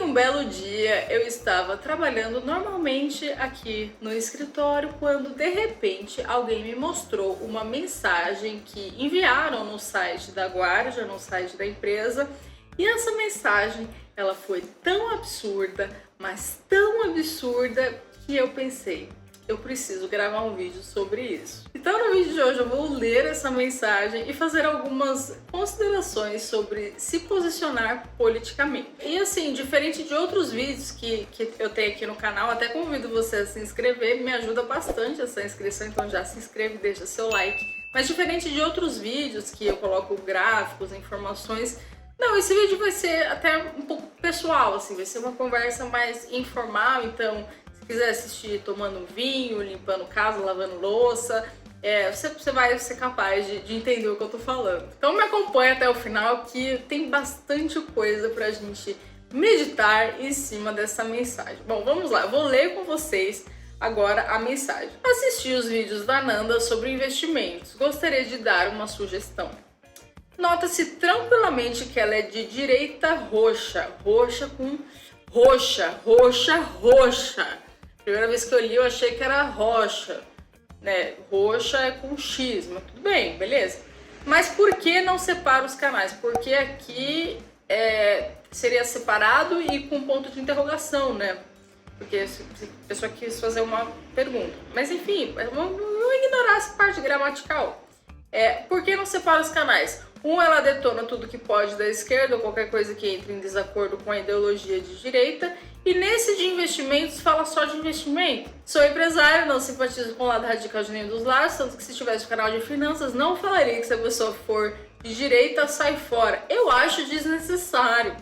Em um belo dia, eu estava trabalhando normalmente aqui no escritório quando, de repente, alguém me mostrou uma mensagem que enviaram no site da Guardia, no site da empresa, e essa mensagem, ela foi tão absurda, mas tão absurda, que eu pensei, eu preciso gravar um vídeo sobre isso. Então no vídeo de hoje eu vou ler essa mensagem e fazer algumas considerações sobre se posicionar politicamente. E assim, diferente de outros vídeos que eu tenho aqui no canal, até convido você a se inscrever, me ajuda bastante essa inscrição, então já se inscreve, deixa seu like. Mas diferente de outros vídeos que eu coloco gráficos, informações, não, esse vídeo vai ser até um pouco pessoal, assim, vai ser uma conversa mais informal, então se quiser assistir tomando vinho, limpando casa, lavando louça, você vai ser capaz de entender o que eu tô falando. Então me acompanha até o final que tem bastante coisa pra gente meditar em cima dessa mensagem. Bom, vamos lá, eu vou ler com vocês agora a mensagem. Assisti os vídeos da Nanda sobre investimentos, gostaria de dar uma sugestão. Nota-se tranquilamente que ela é de direita roxa, roxa com roxa. Primeira vez que eu li eu achei que era rocha, né? Roxa é com X, mas tudo bem, beleza. Mas por que não separa os canais? Porque aqui seria separado e com ponto de interrogação, né? Porque a pessoa quis fazer uma pergunta. Mas enfim, vamos ignorar essa parte gramatical. Por que não separa os canais? Ela detona tudo que pode da esquerda ou qualquer coisa que entre em desacordo com a ideologia de direita. E nesse de investimentos, fala só de investimento. Sou empresário, não simpatizo com o lado radical de nenhum dos lados, tanto que se tivesse um canal de finanças, não falaria que se a pessoa for de direita, sai fora. Eu acho desnecessário.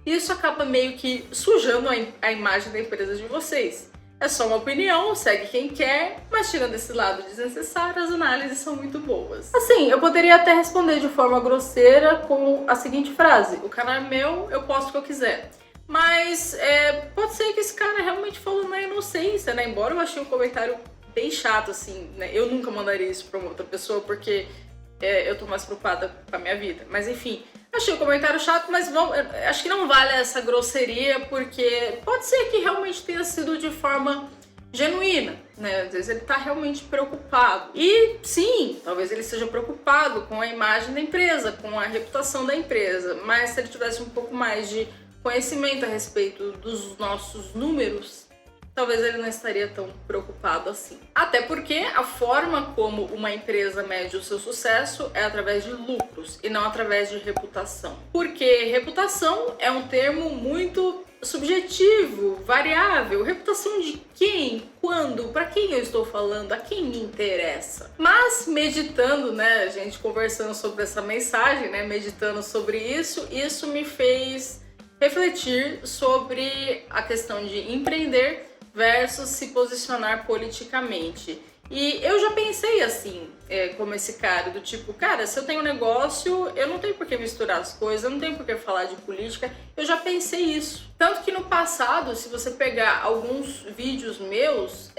Isso acaba meio que sujando a imagem da empresa de vocês. É só uma opinião, segue quem quer, mas tirando esse lado desnecessário, as análises são muito boas. Assim, eu poderia até responder de forma grosseira com a seguinte frase: o canal é meu, eu posto o que eu quiser. Mas pode ser que esse cara realmente falou na inocência, né? Embora eu achei o comentário bem chato, assim, né? Eu nunca mandaria isso pra uma outra pessoa, porque eu tô mais preocupada com a minha vida. Mas enfim, achei o comentário chato, mas acho que não vale essa grosseria, porque pode ser que realmente tenha sido de forma genuína, né? Às vezes ele tá realmente preocupado. E sim, talvez ele seja preocupado com a imagem da empresa, com a reputação da empresa, mas se ele tivesse um pouco mais de conhecimento a respeito dos nossos números, talvez ele não estaria tão preocupado assim. Até porque a forma como uma empresa mede o seu sucesso é através de lucros e não através de reputação. Porque reputação é um termo muito subjetivo, variável. Reputação de quem? Quando? Para quem eu estou falando? A quem me interessa? Mas meditando, né, a gente conversando sobre essa mensagem, né, meditando sobre isso me fez refletir sobre a questão de empreender versus se posicionar politicamente. E eu já pensei assim, como esse cara, do tipo, cara, se eu tenho um negócio, eu não tenho por que misturar as coisas, eu não tenho por que falar de política, eu já pensei isso. Tanto que no passado, se você pegar alguns vídeos meus,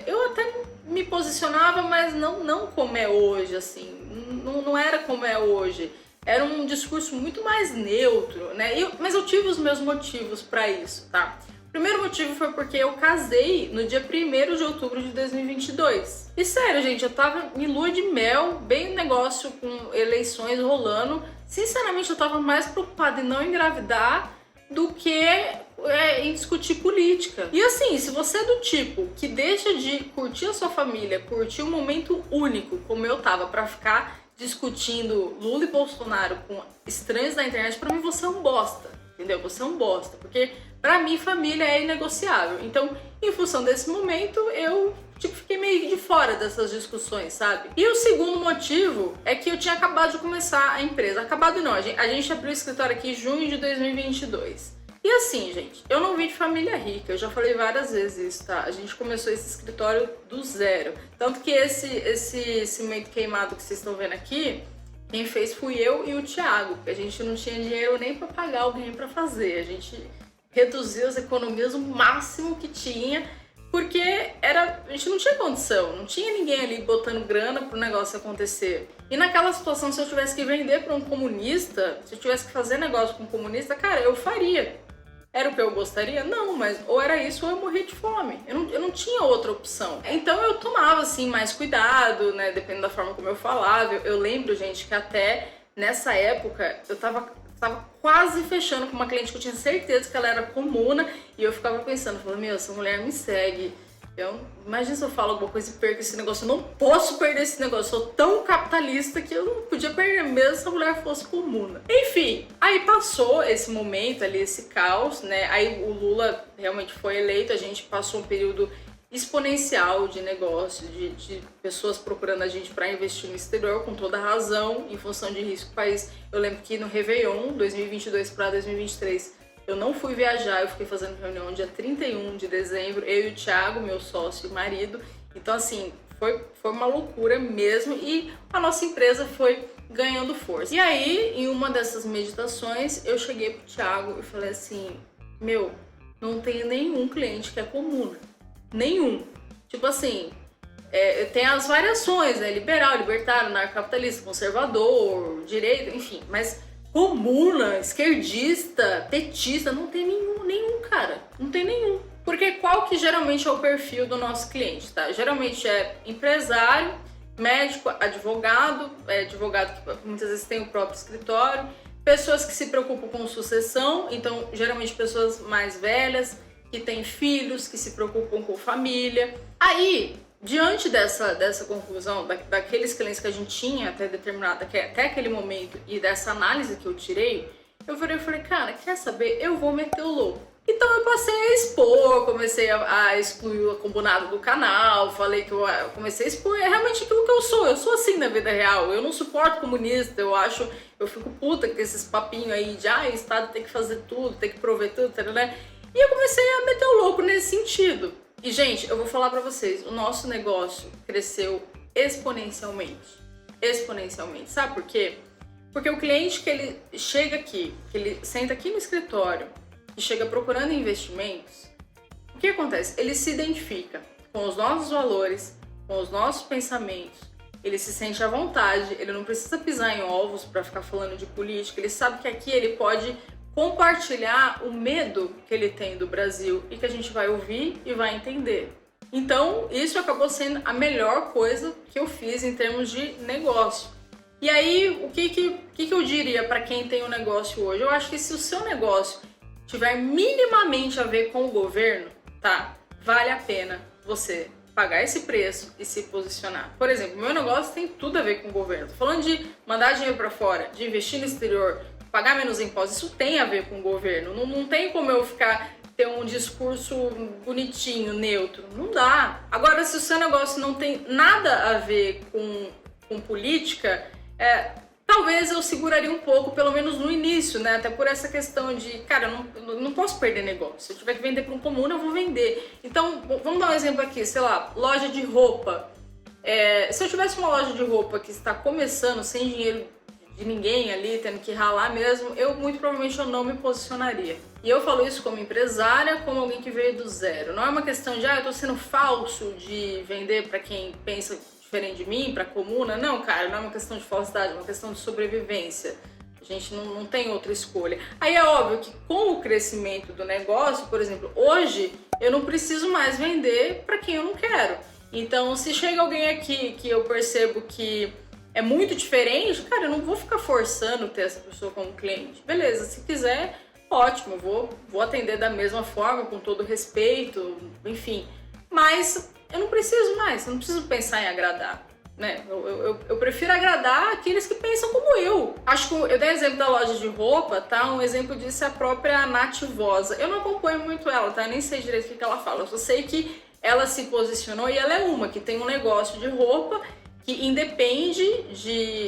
eu até me posicionava, mas não como é hoje, assim, não era como é hoje. Era um discurso muito mais neutro, né? Mas eu tive os meus motivos para isso, tá? O primeiro motivo foi porque eu casei no dia 1º de outubro de 2022. E sério, gente, eu tava em lua de mel, bem negócio com eleições rolando. Sinceramente, eu tava mais preocupada em não engravidar do que em discutir política. E assim, se você é do tipo que deixa de curtir a sua família, curtir um momento único, como eu tava, pra ficar discutindo Lula e Bolsonaro com estranhos da internet, pra mim você é um bosta, entendeu? Você é um bosta, porque pra mim família é inegociável. Então, em função desse momento, eu fiquei meio de fora dessas discussões, sabe? E o segundo motivo é que eu tinha acabado de começar a empresa. Acabado não, a gente abriu o escritório aqui em junho de 2022. E assim, gente, eu não vim de família rica, eu já falei várias vezes isso, tá? A gente começou esse escritório do zero. Tanto que esse cimento queimado que vocês estão vendo aqui, quem fez fui eu e o Thiago, porque a gente não tinha dinheiro nem para pagar alguém para fazer. A gente reduziu as economias o máximo que tinha, porque a gente não tinha condição, não tinha ninguém ali botando grana pro negócio acontecer. E naquela situação, se eu tivesse que vender para um comunista, se eu tivesse que fazer negócio com um comunista, cara, eu faria. Era o que eu gostaria? Não, mas ou era isso ou eu morria de fome. Eu não tinha outra opção. Então eu tomava, assim, mais cuidado, né? Dependendo da forma como eu falava. Eu lembro, gente, que até nessa época eu tava quase fechando com uma cliente que eu tinha certeza que ela era comuna. E eu ficava pensando, falando, meu, essa mulher me segue. Imagina se eu falo alguma coisa e perco esse negócio. Eu não posso perder esse negócio. Eu sou tão capitalista que eu não podia perder mesmo se a mulher fosse comuna. Enfim, aí passou esse momento ali, esse caos, né? Aí o Lula realmente foi eleito. A gente passou um período exponencial de negócio, de pessoas procurando a gente para investir no exterior, com toda razão, em função de risco do país. Eu lembro que no Réveillon, 2022 para 2023, eu não fui viajar, eu fiquei fazendo reunião dia 31 de dezembro, eu e o Thiago, meu sócio e marido. Então, assim, foi uma loucura mesmo e a nossa empresa foi ganhando força. E aí, em uma dessas meditações, eu cheguei pro Thiago e falei assim, meu, não tenho nenhum cliente que é comuna. Nenhum. Tipo assim, tem as variações, né? Liberal, libertário, anarcocapitalista, conservador, direito, enfim, mas comuna, esquerdista, petista, não tem nenhum, cara. Não tem nenhum. Porque qual que geralmente é o perfil do nosso cliente, tá? Geralmente é empresário, médico, advogado que muitas vezes tem o próprio escritório, pessoas que se preocupam com sucessão, então geralmente pessoas mais velhas, que têm filhos, que se preocupam com família. Aí, diante dessa conclusão, daqueles clientes que a gente tinha até aquele momento e dessa análise que eu tirei, eu virei e falei, cara, quer saber? Eu vou meter o louco. Então eu passei a expor, comecei a excluir o combinado do canal, falei que eu comecei a expor, é realmente aquilo que eu sou assim na vida real, eu não suporto comunista, eu fico puta com esses papinhos aí de, o Estado tem que fazer tudo, tem que prover tudo, né? E eu comecei a meter o louco nesse sentido. E, gente, eu vou falar pra vocês, o nosso negócio cresceu exponencialmente. Exponencialmente. Sabe por quê? Porque o cliente que ele chega aqui, que ele senta aqui no escritório e chega procurando investimentos, o que acontece? Ele se identifica com os nossos valores, com os nossos pensamentos, ele se sente à vontade, ele não precisa pisar em ovos para ficar falando de política, ele sabe que aqui ele pode compartilhar o medo que ele tem do Brasil e que a gente vai ouvir e vai entender. Então, isso acabou sendo a melhor coisa que eu fiz em termos de negócio. E aí, o que eu diria para quem tem um negócio hoje? Eu acho que se o seu negócio tiver minimamente a ver com o governo, tá? Vale a pena você pagar esse preço e se posicionar. Por exemplo, meu negócio tem tudo a ver com o governo. Tô falando de mandar dinheiro para fora, de investir no exterior, pagar menos impostos, isso tem a ver com o governo. Não tem como eu ter um discurso bonitinho, neutro. Não dá. Agora, se o seu negócio não tem nada a ver com política, talvez eu seguraria um pouco, pelo menos no início, né? Até por essa questão de, cara, eu não posso perder negócio. Se eu tiver que vender para um comuna, eu vou vender. Então, vamos dar um exemplo aqui, sei lá, loja de roupa. Se eu tivesse uma loja de roupa que está começando sem dinheiro de ninguém ali, tendo que ralar mesmo, muito provavelmente eu não me posicionaria. E eu falo isso como empresária, como alguém que veio do zero. Não é uma questão de, eu tô sendo falso de vender para quem pensa diferente de mim, para comuna. Não, cara, não é uma questão de falsidade, é uma questão de sobrevivência. A gente não tem outra escolha. Aí é óbvio que com o crescimento do negócio, por exemplo, hoje eu não preciso mais vender para quem eu não quero. Então, se chega alguém aqui que eu percebo que é muito diferente, cara, eu não vou ficar forçando ter essa pessoa como cliente. Beleza, se quiser, ótimo, eu vou atender da mesma forma, com todo respeito, enfim. Mas eu não preciso mais, eu não preciso pensar em agradar, né? Eu prefiro agradar aqueles que pensam como eu. Acho que eu dei exemplo da loja de roupa, tá? Um exemplo disso é a própria Nath Vosa. Eu não acompanho muito ela, tá? Eu nem sei direito o que ela fala. Eu só sei que ela se posicionou e ela é uma que tem um negócio de roupa que independe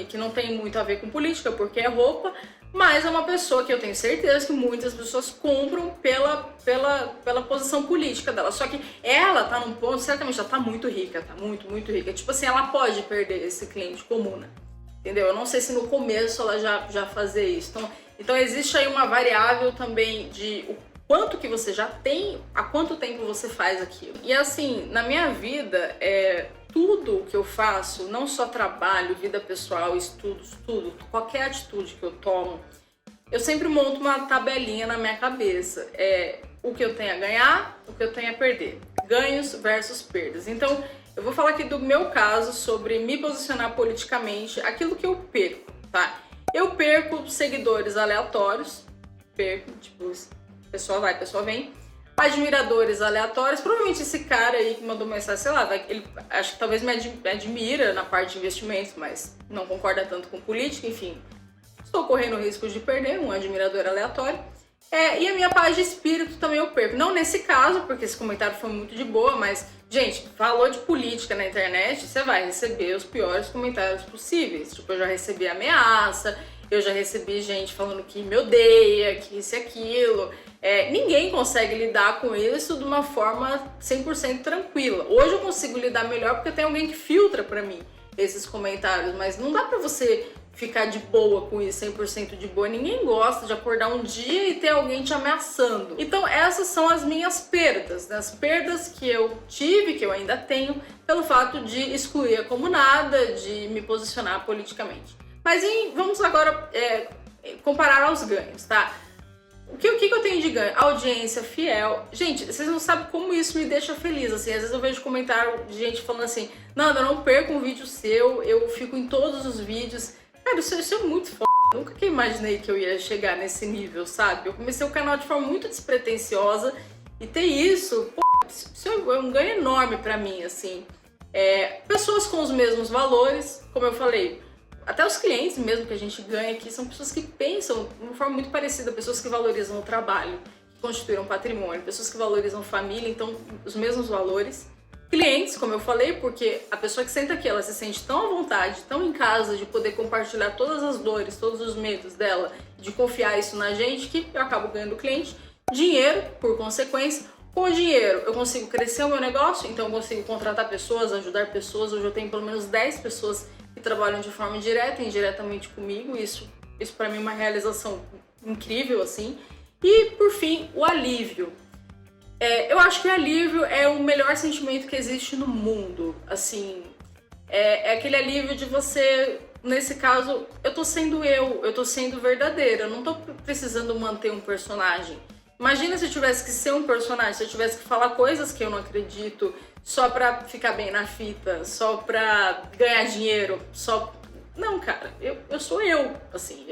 que não tem muito a ver com política, porque é roupa, mas é uma pessoa que eu tenho certeza que muitas pessoas compram pela posição política dela. Só que ela tá num ponto, certamente ela tá muito rica, tá muito, muito rica. Tipo assim, ela pode perder esse cliente comuna, entendeu? Eu não sei se no começo ela já fazia isso. Então existe aí uma variável também de o quanto que você já tem, há quanto tempo você faz aquilo. E assim, na minha vida, tudo que eu faço, não só trabalho, vida pessoal, estudos, tudo, qualquer atitude que eu tomo, eu sempre monto uma tabelinha na minha cabeça. O que eu tenho a ganhar, o que eu tenho a perder. Ganhos versus perdas. Então, eu vou falar aqui do meu caso sobre me posicionar politicamente, aquilo que eu perco, tá? Eu perco seguidores aleatórios, tipo, pessoa vai, pessoa vem. Admiradores aleatórios, provavelmente esse cara aí que mandou mensagem, sei lá, ele acho que talvez me admira na parte de investimentos, mas não concorda tanto com política, enfim. Estou correndo o risco de perder um admirador aleatório. E a minha paz de espírito também eu perco. Não nesse caso, porque esse comentário foi muito de boa, mas, gente, falou de política na internet, você vai receber os piores comentários possíveis. Tipo, eu já recebi ameaça, eu já recebi gente falando que me odeia, que isso e aquilo. Ninguém consegue lidar com isso de uma forma 100% tranquila. Hoje eu consigo lidar melhor porque tem alguém que filtra pra mim esses comentários, mas não dá pra você ficar de boa com isso, 100% de boa. Ninguém gosta de acordar um dia e ter alguém te ameaçando. Então essas são as minhas perdas, né? As perdas que eu tive, que eu ainda tenho, pelo fato de excluir a comunada, de me posicionar politicamente. Mas vamos agora comparar aos ganhos, tá? O que eu tenho de ganho? Audiência fiel. Gente, vocês não sabem como isso me deixa feliz, assim. Às vezes eu vejo comentário de gente falando assim, Nanda, eu não perco um vídeo seu, eu fico em todos os vídeos. Cara, isso é muito foda. Nunca que imaginei que eu ia chegar nesse nível, sabe? Eu comecei o canal de forma muito despretensiosa e ter isso, isso é um ganho enorme pra mim, assim. Pessoas com os mesmos valores, como eu falei, até os clientes mesmo que a gente ganha aqui são pessoas que pensam de uma forma muito parecida, pessoas que valorizam o trabalho, que constituíram um patrimônio, pessoas que valorizam família, então os mesmos valores. Clientes, como eu falei, porque a pessoa que senta aqui, ela se sente tão à vontade, tão em casa de poder compartilhar todas as dores, todos os medos dela, de confiar isso na gente, que eu acabo ganhando cliente. Dinheiro, por consequência. Com o dinheiro eu consigo crescer o meu negócio, então eu consigo contratar pessoas, ajudar pessoas. Hoje eu tenho pelo menos 10 pessoas que trabalham de forma direta e indiretamente comigo. Isso para mim é uma realização incrível, assim. E, por fim, o alívio. Eu acho que o alívio é o melhor sentimento que existe no mundo, assim. É aquele alívio de você, nesse caso, eu tô sendo verdadeira, eu não tô precisando manter um personagem. Imagina se eu tivesse que ser um personagem, se eu tivesse que falar coisas que eu não acredito, só pra ficar bem na fita, só pra ganhar dinheiro, Não, cara, eu sou eu, assim,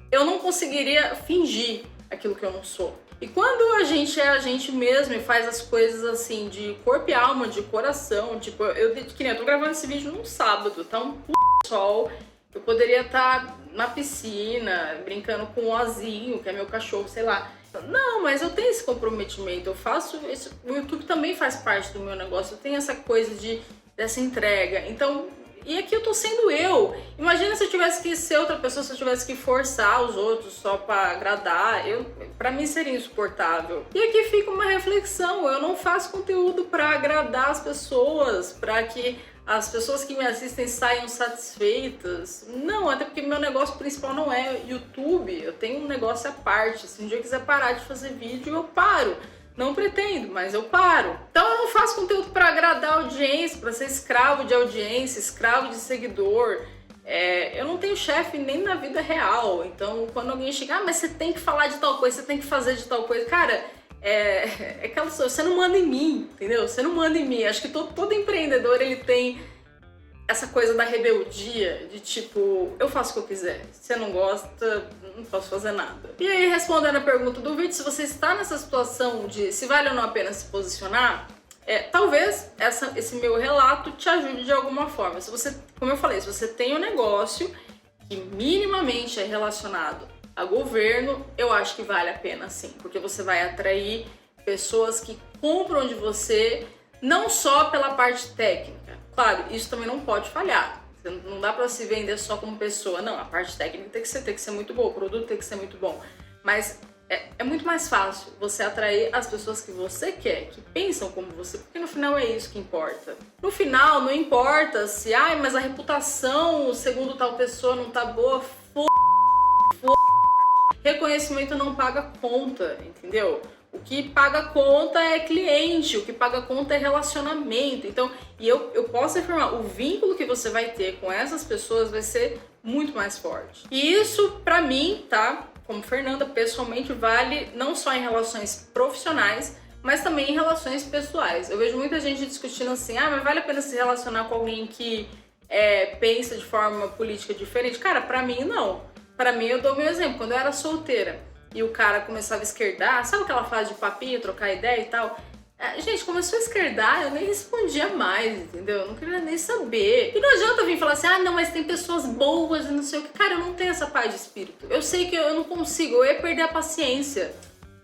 eu não conseguiria fingir aquilo que eu não sou. E quando a gente é a gente mesmo e faz as coisas assim, de corpo e alma, de coração, tipo, que nem eu tô gravando esse vídeo num sábado, tá um sol, eu poderia estar na piscina, brincando com o Ozinho, que é meu cachorro, sei lá. Não, mas eu tenho esse comprometimento, eu faço isso, o YouTube também faz parte do meu negócio, eu tenho essa coisa dessa entrega, então, e aqui eu tô sendo eu. Imagina se eu tivesse que ser outra pessoa, se eu tivesse que forçar os outros só pra agradar, pra mim seria insuportável. E aqui fica uma reflexão, eu não faço conteúdo pra agradar as pessoas, pra que as pessoas que me assistem saiam satisfeitas. Não, até porque meu negócio principal não é YouTube, eu tenho um negócio à parte. Se um dia eu quiser parar de fazer vídeo, eu paro. Não pretendo, mas eu paro. Então eu não faço conteúdo para agradar a audiência, para ser escravo de audiência, escravo de seguidor. Eu não tenho chefe nem na vida real. Então quando alguém chega, mas você tem que falar de tal coisa, você tem que fazer de tal coisa. Cara, aquela você não manda em mim, entendeu? Você não manda em mim. Acho que todo empreendedor, ele tem essa coisa da rebeldia, de tipo, eu faço o que eu quiser. Se você não gosta, não posso fazer nada. E aí, respondendo a pergunta do vídeo, se você está nessa situação de se vale ou não a pena se posicionar, talvez esse meu relato te ajude de alguma forma. Se você, como eu falei, se você tem um negócio que minimamente é relacionado a governo, eu acho que vale a pena sim, porque você vai atrair pessoas que compram de você não só pela parte técnica. Claro, isso também não pode falhar. Não dá pra se vender só como pessoa. Não, a parte técnica tem que ser muito boa, o produto tem que ser muito bom. Mas é muito mais fácil você atrair as pessoas que você quer, que pensam como você, porque no final é isso que importa. No final, não importa se, mas a reputação, segundo tal pessoa, não tá boa, reconhecimento não paga conta, entendeu? O que paga conta é cliente, o que paga conta é relacionamento. Então, e eu posso afirmar, o vínculo que você vai ter com essas pessoas vai ser muito mais forte. E isso, pra mim, tá? como Fernanda, pessoalmente vale não só em relações profissionais, mas também em relações pessoais. Eu vejo muita gente discutindo assim, mas vale a pena se relacionar com alguém que pensa de forma política diferente? Cara, pra mim não. Pra mim, eu dou meu exemplo. Quando eu era solteira e o cara começava a esquerdar, sabe aquela fase de papinho, trocar ideia e tal? Gente, começou a esquerdar, eu nem respondia mais, entendeu? Eu não queria nem saber. E não adianta vir falar assim, não, mas tem pessoas boas e não sei o que. Cara, eu não tenho essa paz de espírito. Eu sei que eu não consigo, eu ia perder a paciência.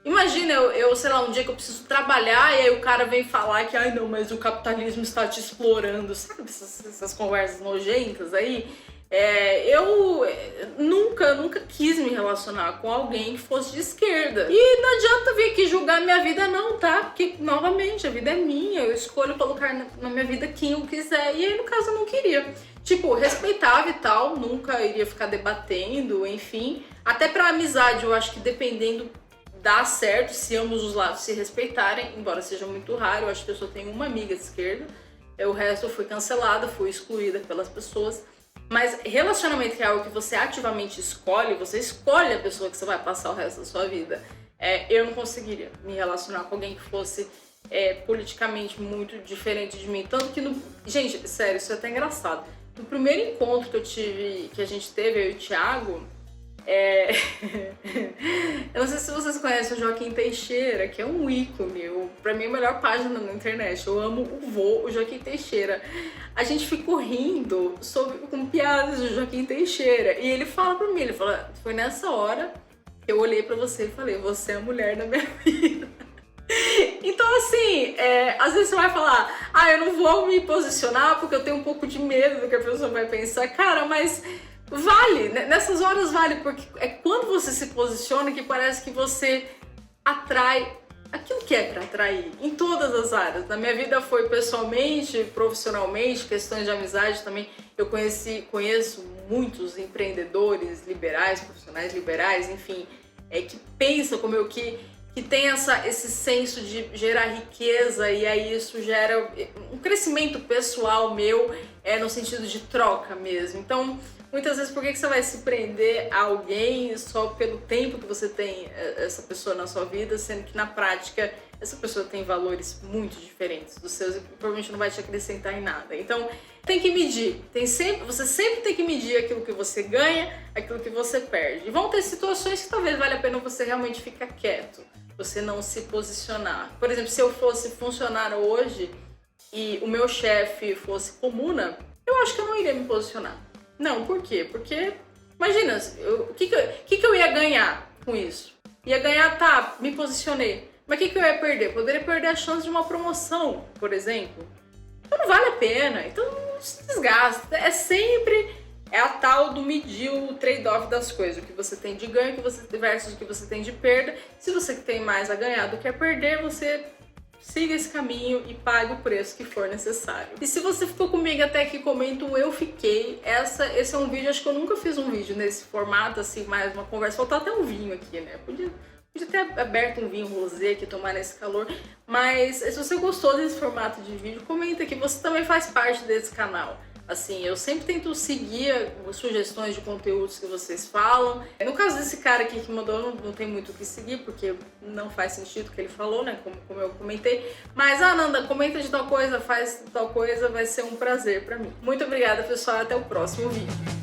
Imagina eu, sei lá, um dia que eu preciso trabalhar e aí o cara vem falar que, não, mas o capitalismo está te explorando, sabe? Essas conversas nojentas aí. Eu nunca quis me relacionar com alguém que fosse de esquerda. E não adianta vir aqui julgar minha vida não, tá? Porque, novamente, a vida é minha, eu escolho colocar na minha vida quem eu quiser. E aí, no caso, eu não queria. Tipo, respeitava e tal, nunca iria ficar debatendo, enfim. Até pra amizade, eu acho que dependendo dá certo se ambos os lados se respeitarem, embora seja muito raro. Eu acho que eu só tenho uma amiga de esquerda, o resto eu fui cancelada, fui excluída pelas pessoas. Mas relacionamento que é algo que você ativamente escolhe, você escolhe a pessoa que você vai passar o resto da sua vida. Eu não conseguiria me relacionar com alguém que fosse politicamente muito diferente de mim. Tanto que, gente, sério, isso é até engraçado. No primeiro encontro que a gente teve, eu e o Thiago, eu não sei se vocês conhecem o Joaquim Teixeira, que é um ícone, pra mim a melhor página na internet. Eu amo o Joaquim Teixeira. A gente ficou rindo com piadas do Joaquim Teixeira. E ele fala pra mim, ele fala, foi nessa hora que eu olhei pra você e falei, você é a mulher da minha vida. Então assim, às vezes você vai falar, eu não vou me posicionar porque eu tenho um pouco de medo do que a pessoa vai pensar. Cara, mas vale, nessas horas vale, porque é quando você se posiciona que parece que você atrai aquilo que é pra atrair, em todas as áreas. Na minha vida foi pessoalmente, profissionalmente, questões de amizade também. Eu conheço muitos empreendedores liberais, profissionais liberais, enfim, que pensam como eu, que tem esse senso de gerar riqueza, e aí isso gera um crescimento pessoal meu, no sentido de troca mesmo. Então, muitas vezes, por que você vai se prender a alguém só pelo tempo que você tem essa pessoa na sua vida, sendo que na prática essa pessoa tem valores muito diferentes dos seus e provavelmente não vai te acrescentar em nada. Então, tem que medir. Você sempre tem que medir aquilo que você ganha, aquilo que você perde. E vão ter situações que talvez valha a pena você realmente ficar quieto, você não se posicionar. Por exemplo, se eu fosse funcionário hoje e o meu chefe fosse comuna, eu acho que eu não iria me posicionar. Não, por quê? Porque, imagina, o que eu ia ganhar com isso? Ia ganhar, me posicionei. Mas o que eu ia perder? Poderia perder a chance de uma promoção, por exemplo. Então não vale a pena. Então não se desgasta. É a tal do medir o trade-off das coisas. O que você tem de ganho versus o que você tem de perda. Se você tem mais a ganhar do que a perder, você siga esse caminho e pague o preço que for necessário. E se você ficou comigo até aqui, comenta um eu fiquei. Esse é um vídeo, acho que eu nunca fiz um vídeo nesse formato, assim, mais uma conversa. Faltou até um vinho aqui, né? Podia ter aberto um vinho rosé aqui, tomar nesse calor. Mas se você gostou desse formato de vídeo, comenta que você também faz parte desse canal. Assim, eu sempre tento seguir as sugestões de conteúdos que vocês falam. No caso desse cara aqui que mandou, não tem muito o que seguir, porque não faz sentido o que ele falou, né? Como eu comentei. Mas, Nanda, comenta de tal coisa, faz tal coisa, vai ser um prazer pra mim. Muito obrigada, pessoal. Até o próximo vídeo.